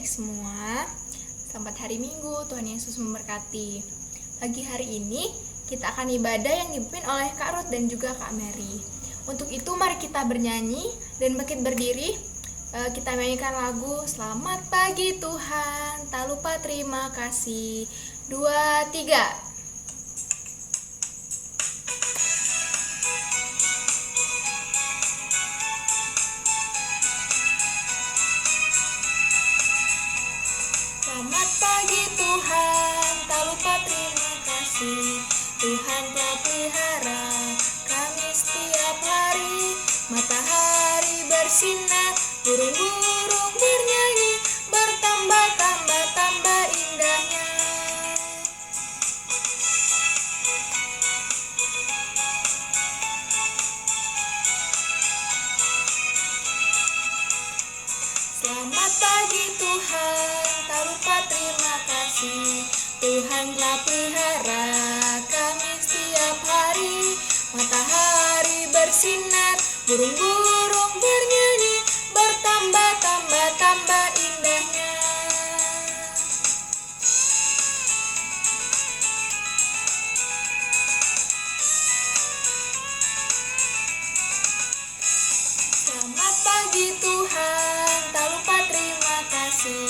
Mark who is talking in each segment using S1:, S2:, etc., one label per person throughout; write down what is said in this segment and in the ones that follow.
S1: adik-adik semua. Selamat hari Minggu, Tuhan Yesus memberkati. Pagi hari ini kita akan ibadah yang dipimpin oleh Kak Ruth dan juga Kak Mary. Untuk itu mari kita bernyanyi dan bangkit berdiri. Kita nyanyikan lagu Selamat Pagi Tuhan, tak lupa terima kasih. 2, 3. Selamat pagi Tuhan, tak lupa terima kasih. Tuhan telah pelihara kami setiap hari. Matahari bersinar, burung-burung bernyanyi, bertambah-tambah indahnya. Selamat pagi Tuhan, tak lupa terima kasih. Tuhan telah pelihara kami setiap hari. Matahari bersinar, burung-burung bernyanyi, bertambah-tambah indahnya. Selamat pagi Tuhan, tak lupa terima kasih.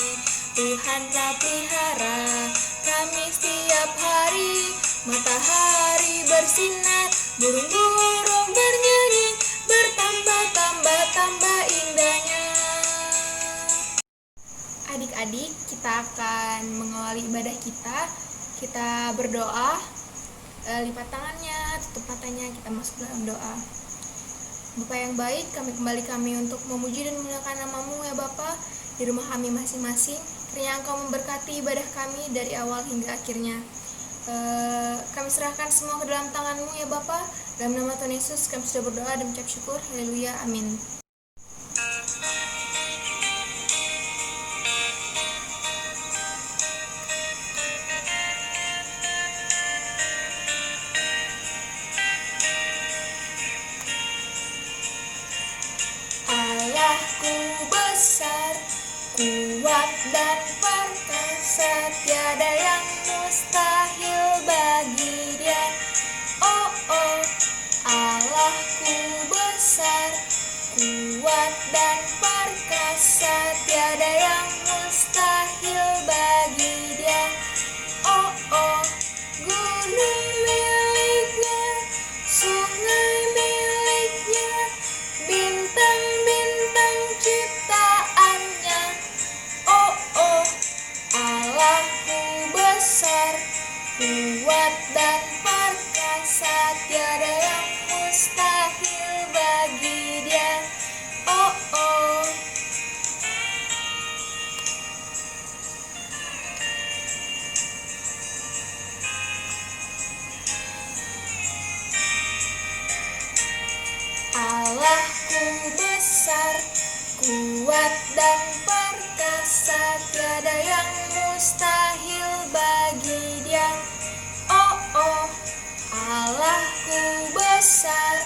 S1: Tuhan telah pelihara kami setiap hari. Matahari bersinar, burung-burung bernyanyi, bertambah-tambah indahnya. Adik-adik, kita akan mengawali ibadah kita. Kita berdoa, lipat tangannya, tutup matanya, kita masuk dalam doa. Bapa yang baik, kami untuk memuji dan memuliakan nama-Mu ya Bapa, di rumah kami masing-masing. Kiranya Engkau memberkati ibadah kami dari awal hingga akhirnya. Kami serahkan semua ke dalam tangan-Mu ya Bapa. Dalam nama Tuhan Yesus kami sudah berdoa dan mengucap syukur. Haleluya, amin. Allahku besar, kuat dan perkasa, tiada yang mustahil bagi Dia. Oh, oh, Allahku besar, kuat dan perkasa, tiada yang mustahil bagi Dia. Oh, oh, gunung miliknya, sungai miliknya, bintang-bintang ciptaannya. Oh, oh, Allahku besar, kuat dan perkasa, tiada yang mustahil bagi Dia. Oh, oh. Allahku besar, kuat dan perkasa, tiada yang mustahil bagi Dia. Oh, oh, Allahku besar,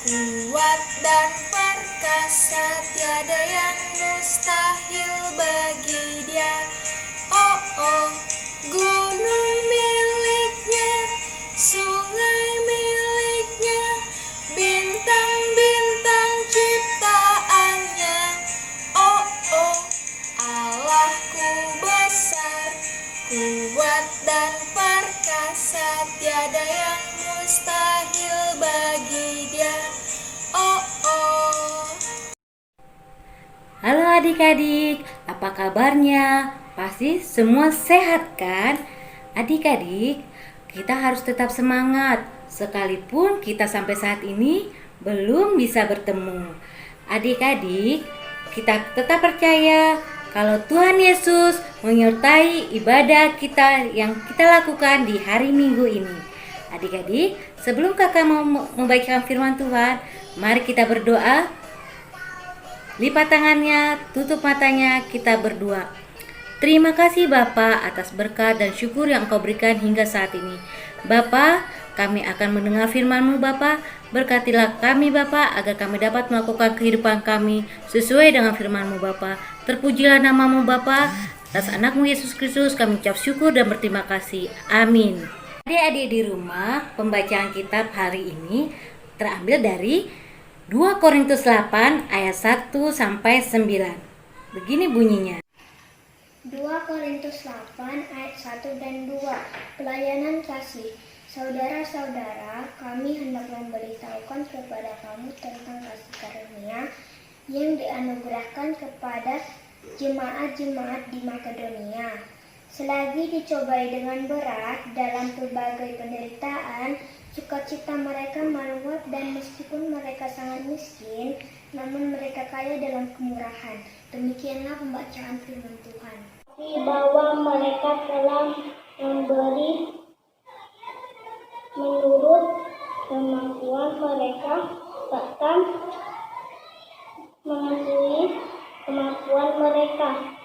S1: kuat dan perkasa, tiada yang mustahil bagi Dia. Oh, oh, gunung miliknya, sungai miliknya, bintang-bintang ciptaannya. Oh, oh, Allahku besar, kuat dan perkasa, tiada yang mustahil bagi Dia. Oh, oh.
S2: Halo adik-adik, apa kabarnya? Pasti semua sehat kan? Adik-adik, kita harus tetap semangat sekalipun kita sampai saat ini belum bisa bertemu. Adik-adik, kita tetap percaya kalau Tuhan Yesus menyertai ibadah kita yang kita lakukan di hari Minggu ini. Adik-adik, sebelum kakak mau membacakan firman Tuhan, mari kita berdoa. Lipat tangannya, tutup matanya, kita berdoa. Terima kasih Bapa atas berkat dan syukur yang Engkau berikan hingga saat ini. Bapa, kami akan mendengar firman-Mu Bapa. Berkatilah kami Bapa, agar kami dapat melakukan kehidupan kami sesuai dengan firman-Mu Bapa. Terpujilah nama-Mu Bapa. Atas anak-Mu Yesus Kristus kami ucap syukur dan berterima kasih. Amin. Adik-adik di rumah, pembacaan kitab hari ini terambil dari 2 Korintus 8 ayat 1 sampai 9. Begini bunyinya.
S3: 2 Korintus 8 ayat 1 dan 2. Pelayanan kasih. Saudara-saudara, kami hendak memberitahukan kepada kamu tentang kasih karunia yang dianugerahkan kepada jemaat-jemaat di Makedonia. Selagi dicobai dengan berat dalam berbagai penderitaan, sukacita mereka meluap, dan meskipun mereka sangat miskin, namun mereka kaya dalam kemurahan. Demikianlah pembacaan firman Tuhan. Bahwa mereka telah memberi menurut kemampuan mereka, bahkan mengakui kemampuan mereka.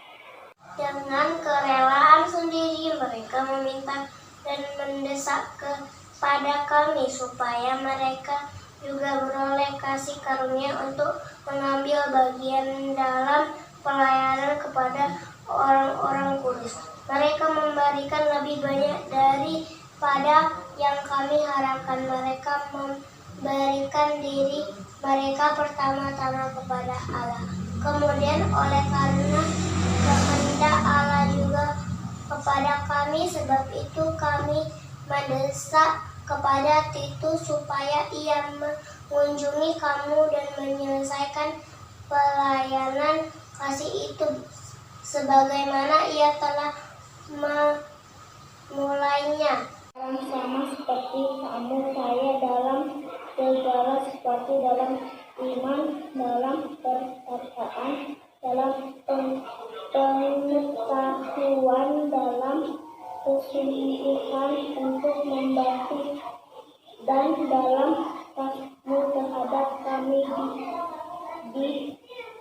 S3: Dengan kerelaan sendiri mereka meminta dan mendesak kepada kami supaya mereka juga beroleh kasih karunia untuk mengambil bagian dalam pelayanan kepada orang-orang kudus. Mereka memberikan lebih banyak daripada yang kami harapkan. Mereka memberikan diri mereka pertama-tama kepada Allah. Kemudian oleh karena kehendak Allah juga kepada kami, sebab itu kami mendesak kepada Titus supaya ia mengunjungi kamu dan menyelesaikan pelayanan kasih itu sebagaimana ia telah memulainya. Sama seperti kamu kaya dalam segala sesuatu, dalam iman, dalam perkataan, dalam pengetahuan, dalam kesungguhan untuk membantu, dan dalam kasihmu terhadap kami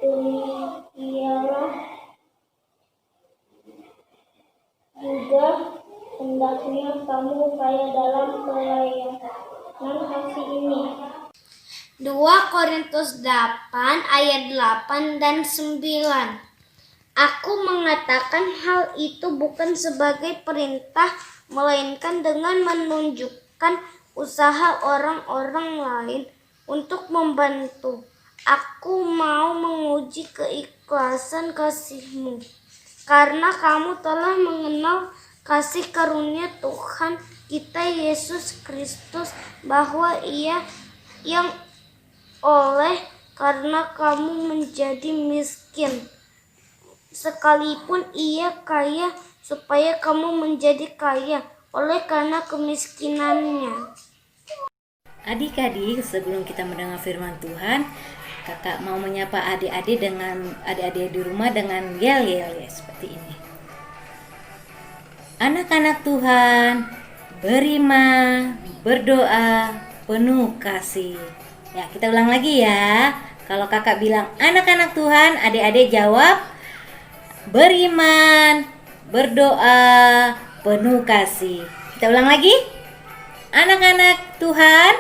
S3: demikianlah juga hendaknya kamu kaya dalam pelayanan kasih ini. 2 Korintus 8 ayat 8 dan 9. Aku mengatakan hal itu bukan sebagai perintah, melainkan dengan menunjukkan usaha orang-orang lain untuk membantu. Aku mau menguji keikhlasan kasihmu, karena kamu telah mengenal kasih karunia Tuhan kita Yesus Kristus, bahwa Ia yang oleh karena kamu menjadi miskin, sekalipun Ia kaya, supaya kamu menjadi kaya oleh karena kemiskinannya.
S2: Adik-adik, sebelum kita mendengar firman Tuhan, kakak mau menyapa adik-adik di rumah dengan yel-yel ya, seperti ini. Anak-anak Tuhan, beriman, berdoa, penuh kasih. Ya, kita ulang lagi ya. Kalau kakak bilang anak-anak Tuhan, adik-adik jawab beriman, berdoa, penuh kasih. Kita ulang lagi. Anak-anak Tuhan,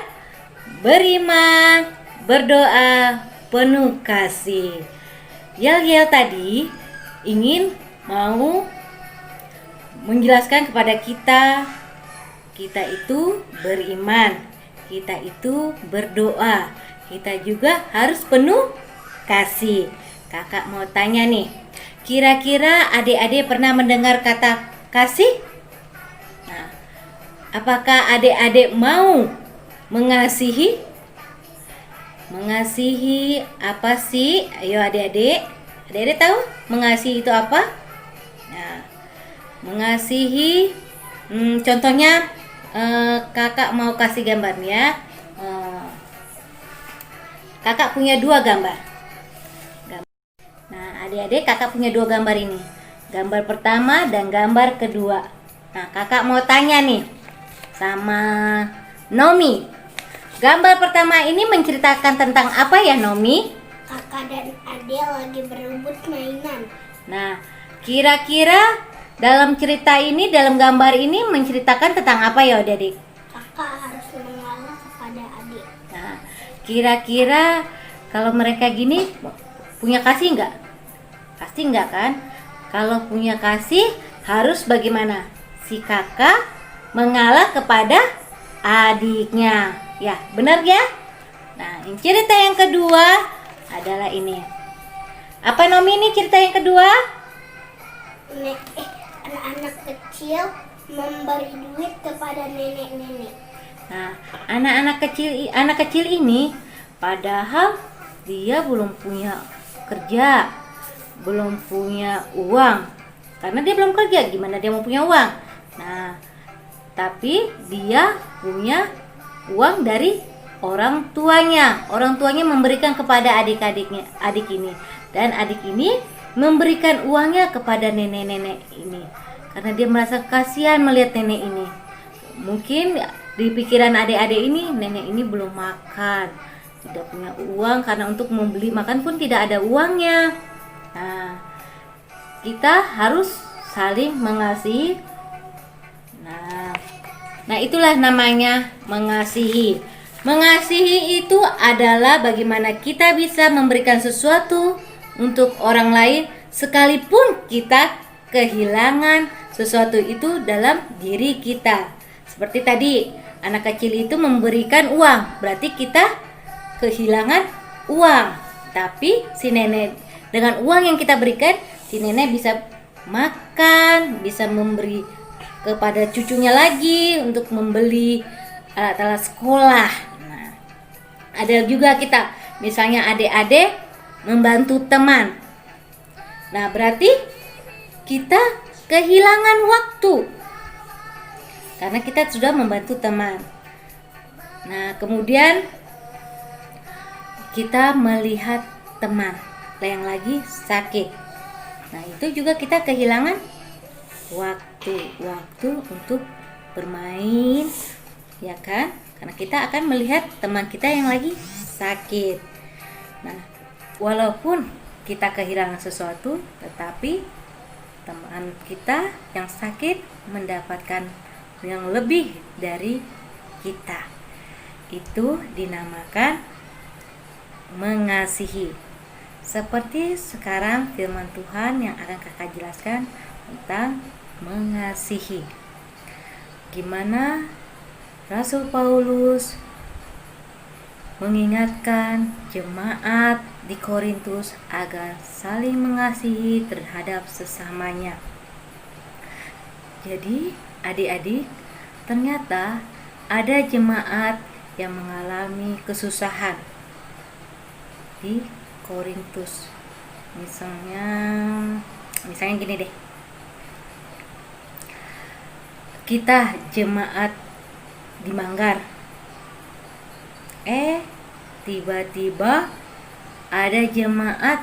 S2: beriman, berdoa, penuh kasih. Yel-yel tadi ingin mau menjelaskan kepada kita itu beriman, kita itu berdoa, kita juga harus penuh kasih. Kakak mau tanya nih, kira-kira adik-adik pernah mendengar kata kasih? Nah, apakah adik-adik mau mengasihi? Mengasihi apa sih? Ayo adik-adik. Adik-adik tahu mengasihi itu apa? Nah, mengasihi, contohnya kakak mau kasih gambarnya. Kakak punya 2 gambar. Nah, adik-adik kakak punya 2 gambar ini. Gambar pertama dan gambar kedua. Nah, kakak mau tanya nih sama Nomi. Gambar pertama ini menceritakan tentang apa ya, Nomi?
S3: Kakak dan adik lagi berebut mainan.
S2: Nah, kira-kira dalam cerita ini, dalam gambar ini menceritakan tentang apa ya, adik?
S3: Kakak harus mengalah kepada adik.
S2: Nah, Kira-kira kalau mereka gini punya kasih nggak? Pasti nggak kan? Kalau punya kasih harus bagaimana? Si kakak mengalah kepada adiknya. Ya, benar ya? Nah, cerita yang kedua adalah ini. Apa Nomi ini cerita yang kedua?
S3: Anak-anak kecil memberi duit kepada nenek-nenek.
S2: Nah, anak kecil ini padahal dia belum punya kerja, belum punya uang. Karena dia belum kerja, gimana dia mau punya uang? Nah, tapi dia punya uang dari orang tuanya. Orang tuanya memberikan kepada adik ini. Dan adik ini memberikan uangnya kepada nenek-nenek ini. Karena dia merasa kasihan melihat nenek ini. Mungkin di pikiran adik-adik ini, nenek ini belum makan, tidak punya uang karena untuk membeli makan pun tidak ada uangnya. Nah, kita harus saling mengasihi. Nah, itulah namanya mengasihi. Mengasihi itu adalah bagaimana kita bisa memberikan sesuatu untuk orang lain sekalipun kita kehilangan sesuatu itu dalam diri kita. Seperti tadi, anak kecil itu memberikan uang, berarti kita kehilangan uang. Tapi si nenek, dengan uang yang kita berikan, si nenek bisa makan, bisa memberi kepada cucunya lagi untuk membeli alat-alat sekolah. Nah, ada juga kita, misalnya adik-adik membantu teman. Nah, berarti kita kehilangan waktu karena kita sudah membantu teman. Nah, kemudian kita melihat teman yang lagi sakit. Nah, itu juga kita kehilangan waktu untuk bermain, ya kan? Karena kita akan melihat teman kita yang lagi sakit. Nah, walaupun kita kehilangan sesuatu, tetapi teman kita yang sakit mendapatkan yang lebih dari kita. Itu dinamakan mengasihi. Seperti sekarang firman Tuhan yang akan kakak jelaskan tentang mengasihi. Gimana Rasul Paulus mengingatkan jemaat di Korintus agar saling mengasihi terhadap sesamanya. Jadi adik-adik, ternyata ada jemaat yang mengalami kesusahan di Korintus. Misalnya gini deh. Kita jemaat di Manggar. Tiba-tiba ada jemaat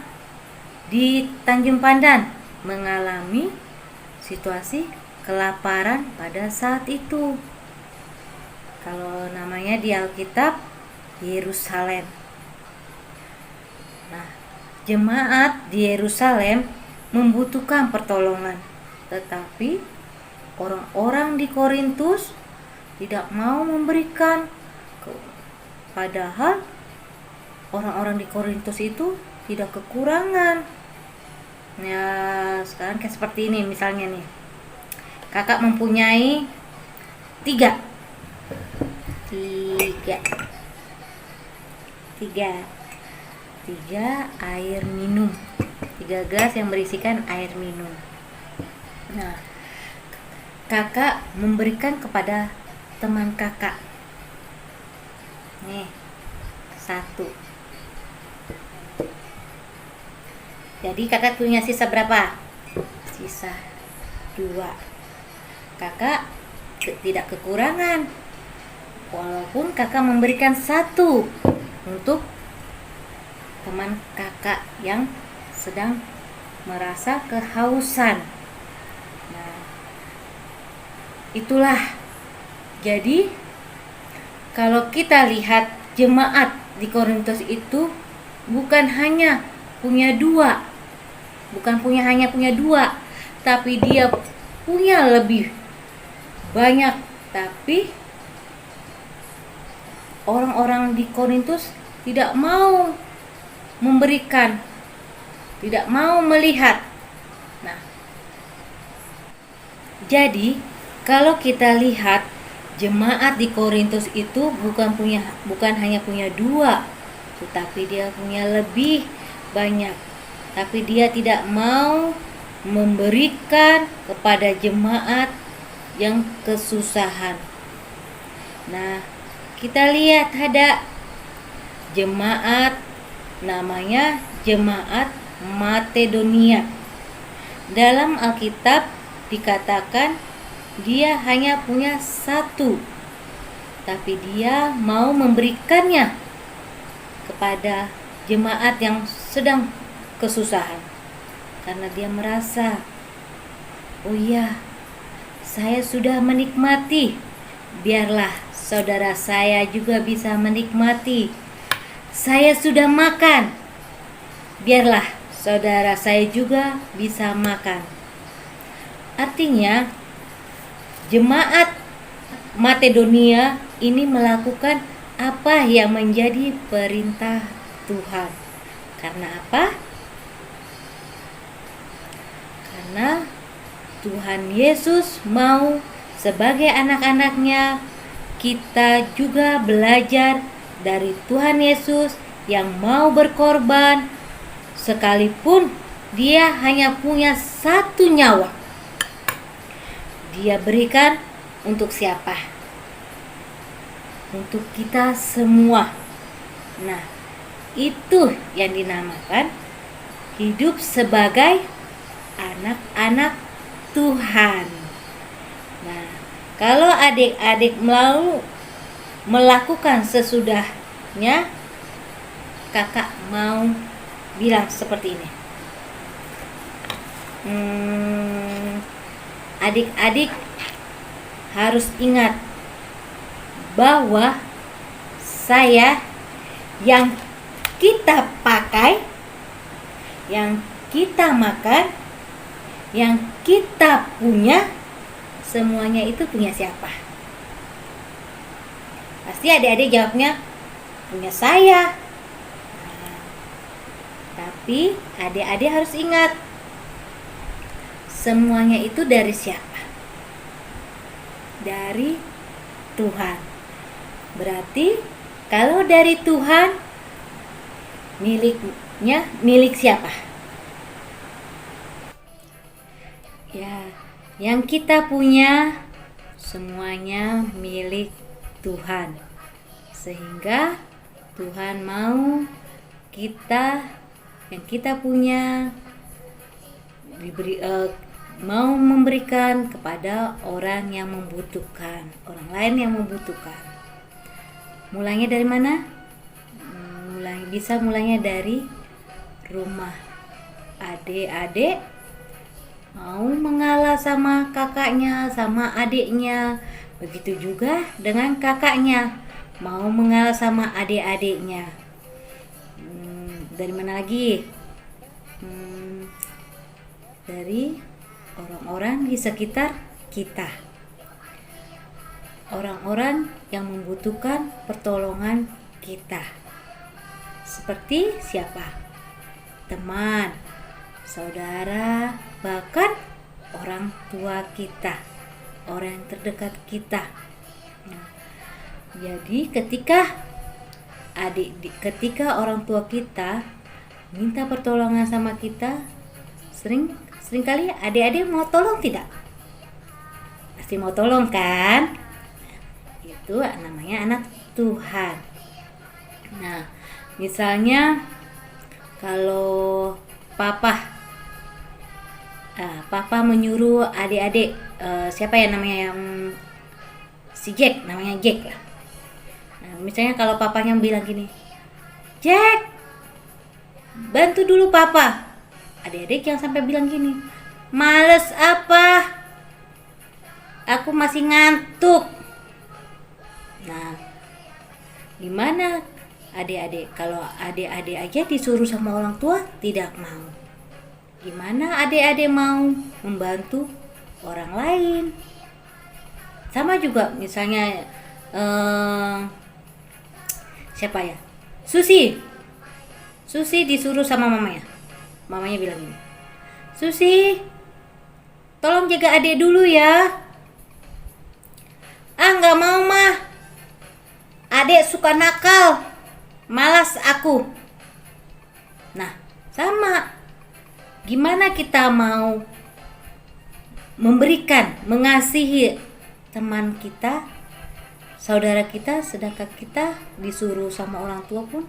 S2: di Tanjung Pandan mengalami situasi kelaparan pada saat itu. Kalau namanya di Alkitab Yerusalem. Nah, jemaat di Yerusalem membutuhkan pertolongan, tetapi orang-orang di Korintus tidak mau memberikan. Padahal orang-orang di Korintus itu tidak kekurangan. Ya, sekarang kayak seperti ini misalnya nih. Kakak mempunyai 3 air minum, 3 gelas yang berisikan air minum. Nah, kakak memberikan kepada teman kakak. Nih, 1. Jadi kakak punya sisa berapa? Sisa 2. Kakak tidak kekurangan. Walaupun kakak memberikan 1 untuk teman kakak yang sedang merasa kehausan. Nah, itulah. Jadi kalau kita lihat jemaat di Korintus itu bukan hanya punya 2, tapi dia punya lebih banyak. Tapi orang-orang di Korintus tidak mau memberikan, tidak mau melihat. Nah, jadi kalau kita lihat jemaat di Korintus itu bukan hanya punya 2, tetapi dia punya lebih banyak. Tapi dia tidak mau memberikan kepada jemaat yang kesusahan. Nah, kita lihat ada jemaat namanya jemaat Makedonia. Dalam Alkitab dikatakan dia hanya punya 1, tapi dia mau memberikannya kepada jemaat yang sedang kesusahan. Karena dia merasa, oh iya, saya sudah menikmati, biarlah saudara saya juga bisa menikmati. Saya sudah makan, biarlah saudara saya juga bisa makan. Artinya, jemaat Makedonia ini melakukan apa yang menjadi perintah Tuhan. Karena apa? Karena Tuhan Yesus mau sebagai anak-anaknya kita juga belajar dari Tuhan Yesus yang mau berkorban sekalipun dia hanya punya 1 nyawa. Dia berikan untuk siapa? Untuk kita semua. Nah, itu yang dinamakan hidup sebagai anak-anak Tuhan. Nah, kalau adik-adik mau melakukan sesudahnya, kakak mau bilang seperti ini. Adik-adik harus ingat bahwa saya yang kita pakai, yang kita makan, yang kita punya, semuanya itu punya siapa? Pasti adik-adik jawabnya punya saya. Nah, tapi adik-adik harus ingat, semuanya itu dari siapa? Dari Tuhan. Berarti kalau dari Tuhan, miliknya milik siapa? Ya, yang kita punya semuanya milik Tuhan. Sehingga Tuhan mau yang kita punya mau memberikan kepada orang yang membutuhkan, orang lain yang membutuhkan. Mulainya dari mana? Mulainya dari rumah. Adik-adik mau mengalah sama kakaknya, sama adiknya. Begitu juga dengan kakaknya mau mengalah sama adik-adiknya. Dari mana lagi? Dari orang-orang di sekitar kita, orang-orang yang membutuhkan pertolongan kita. Seperti siapa? Teman, saudara, bahkan orang tua kita, orang yang terdekat kita. Nah, jadi ketika orang tua kita minta pertolongan sama kita, seringkali adik-adik mau tolong tidak? Pasti mau tolong kan? Itu namanya anak Tuhan. Nah, misalnya kalau papa menyuruh adik-adik, siapa ya namanya, si Jack, namanya Jack lah. Nah, misalnya kalau papanya bilang gini, Jack, bantu dulu papa. Adik-adik yang sampai bilang gini, males apa? Aku masih ngantuk. Nah, gimana adik-adik? Kalau adik-adik aja disuruh sama orang tua tidak mau, gimana adik-adik mau membantu orang lain? Sama juga misalnya siapa ya? Susi, Susi disuruh sama mamanya. Mamanya bilang gini, Susi, tolong jaga adik dulu ya. Ah, nggak mau mah. Adik suka nakal. Malas aku. Nah, sama. Gimana kita mau memberikan, mengasihi teman kita, saudara kita, sedangkan kita disuruh sama orang tua pun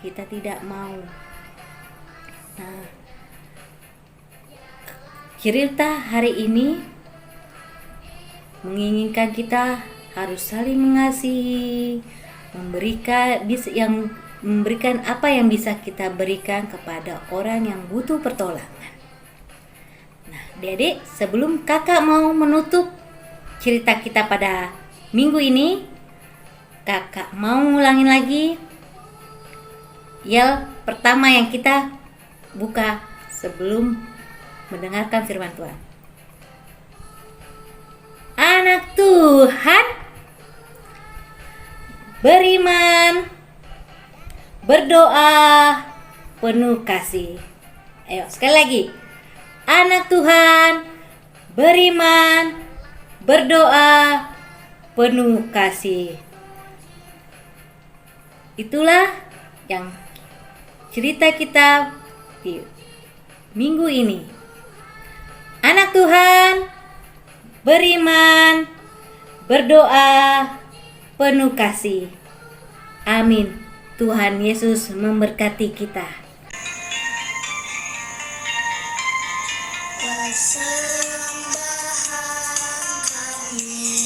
S2: kita tidak mau. Nah, cerita hari ini menginginkan kita harus saling mengasihi, memberikan apa yang bisa kita berikan kepada orang yang butuh pertolongan. Nah, Adik-adik, sebelum Kakak mau menutup cerita kita pada minggu ini, Kakak mau ngulangin lagi yel pertama yang kita buka sebelum mendengarkan firman Tuhan. Anak Tuhan beriman, berdoa, penuh kasih. Ayo sekali lagi. Anak Tuhan beriman, berdoa, penuh kasih. Itulah yang cerita kita di minggu ini. Anak Tuhan beriman, berdoa, penuh kasih. Amin. Tuhan Yesus memberkati kita.
S3: Persembahan kami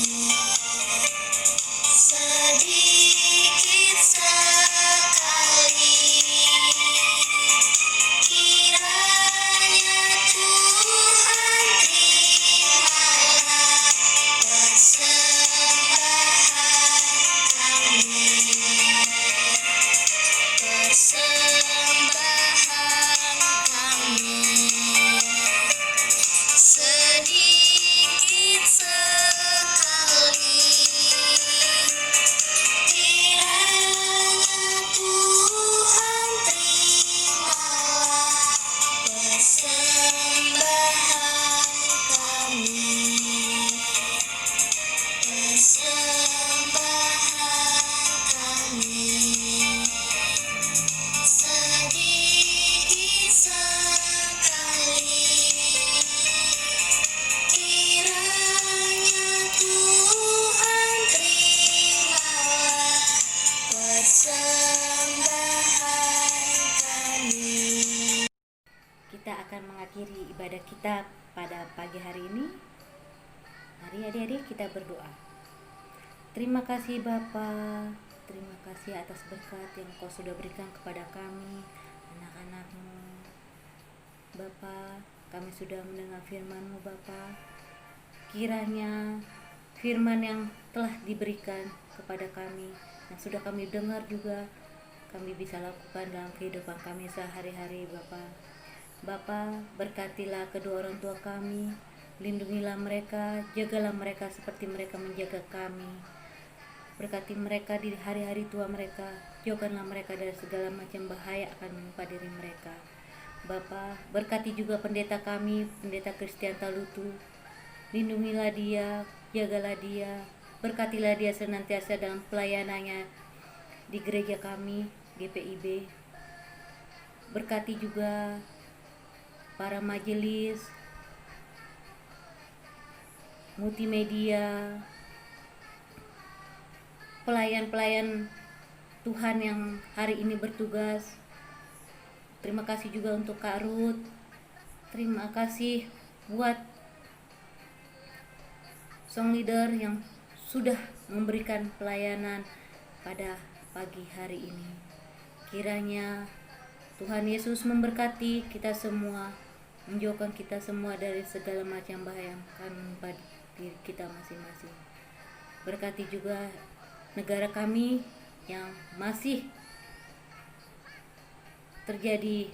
S3: sedikit sekali, kiranya Tuhan terimalah persembahan kami. Persembahan kami sedikit sekali, kiranya Tuhan terimalah persembahan kami. Persembahan kami sedikit sekali, kiranya Tuhan terimalah persembahan kami.
S2: Kita akan mengakhiri ibadah kita pada pagi hari ini. Mari adik-adik kita berdoa. Terima kasih Bapa, terima kasih atas berkat yang Kau sudah berikan kepada kami, anak-anak-Mu. Bapa, kami sudah mendengar firman-Mu Bapa. Kiranya firman yang telah diberikan kepada kami, yang sudah kami dengar juga, kami bisa lakukan dalam kehidupan kami sehari-hari Bapa. Bapa, berkatilah kedua orang tua kami, lindungilah mereka, jagalah mereka seperti mereka menjaga kami. Berkati mereka di hari-hari tua mereka, jauhkanlah mereka dari segala macam bahaya akan menimpa diri mereka. Bapa, berkati juga pendeta kami, pendeta Christian Talutu. Lindungilah dia, jagalah dia, berkatilah dia senantiasa dalam pelayanannya di gereja kami, GPIB. Berkati juga para majelis, multimedia, pelayan-pelayan Tuhan yang hari ini bertugas. Terima kasih juga untuk Kak Ruth. Terima kasih buat song leader yang sudah memberikan pelayanan pada pagi hari ini. Kiranya Tuhan Yesus memberkati kita semua, menjauhkan kita semua dari segala macam bahaya yang akan menimpa diri kita masing-masing. Berkati juga negara kami yang masih terjadi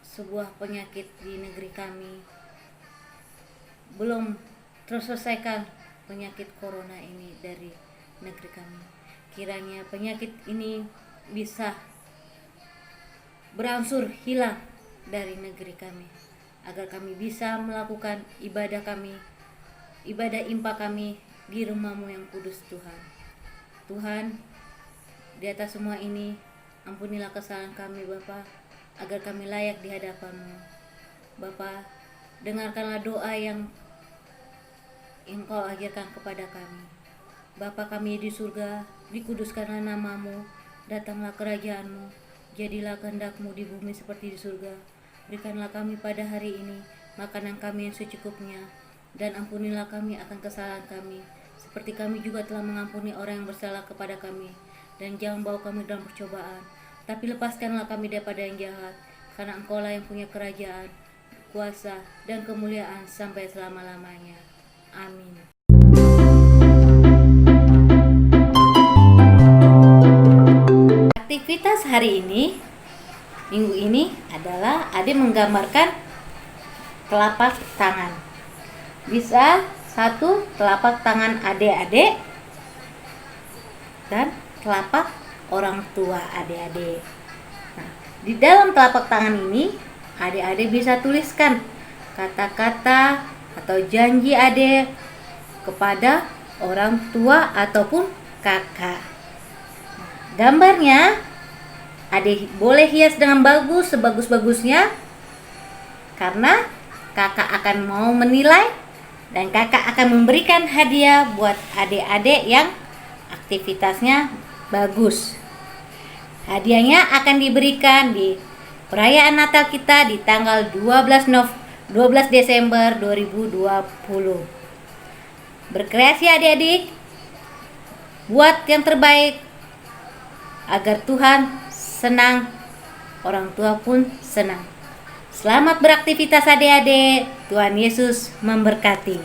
S2: sebuah penyakit di negeri kami, belum terselesaikan penyakit corona ini dari negeri kami. Kiranya penyakit ini bisa berangsur hilang dari negeri kami, agar kami bisa melakukan ibadah kami, ibadah impak kami di rumah-Mu yang kudus Tuhan. Tuhan, di atas semua ini, ampunilah kesalahan kami Bapa, agar kami layak di hadapan-Mu. Bapa, dengarkanlah doa yang Engkau ajarkan kepada kami. Bapa kami di surga, dikuduskanlah nama-Mu, datanglah kerajaan-Mu, jadilah kehendak-Mu di bumi seperti di surga. Berikanlah kami pada hari ini makanan kami yang secukupnya, dan ampunilah kami akan kesalahan kami, seperti kami juga telah mengampuni orang yang bersalah kepada kami. Dan jangan bawa kami dalam percobaan, tapi lepaskanlah kami daripada yang jahat, karena Engkau-Lah yang punya kerajaan, kuasa, dan kemuliaan sampai selama-lamanya. Amin. Aktivitas hari ini, minggu ini adalah adik menggambarkan telapak tangan. Bisa satu telapak tangan adik-adik dan telapak orang tua adik-adik. Nah, di dalam telapak tangan ini, adik-adik bisa tuliskan kata-kata atau janji adik kepada orang tua ataupun kakak. Gambarnya adik boleh hias dengan bagus, sebagus-bagusnya, karena kakak akan mau menilai dan kakak akan memberikan hadiah buat adik-adik yang aktivitasnya bagus. Hadiahnya akan diberikan di perayaan Natal kita di tanggal 12 Desember 2020. Berkreasi adik-adik, buat yang terbaik agar Tuhan senang, orang tua pun senang. Selamat beraktivitas adik-adik. Tuhan Yesus memberkati.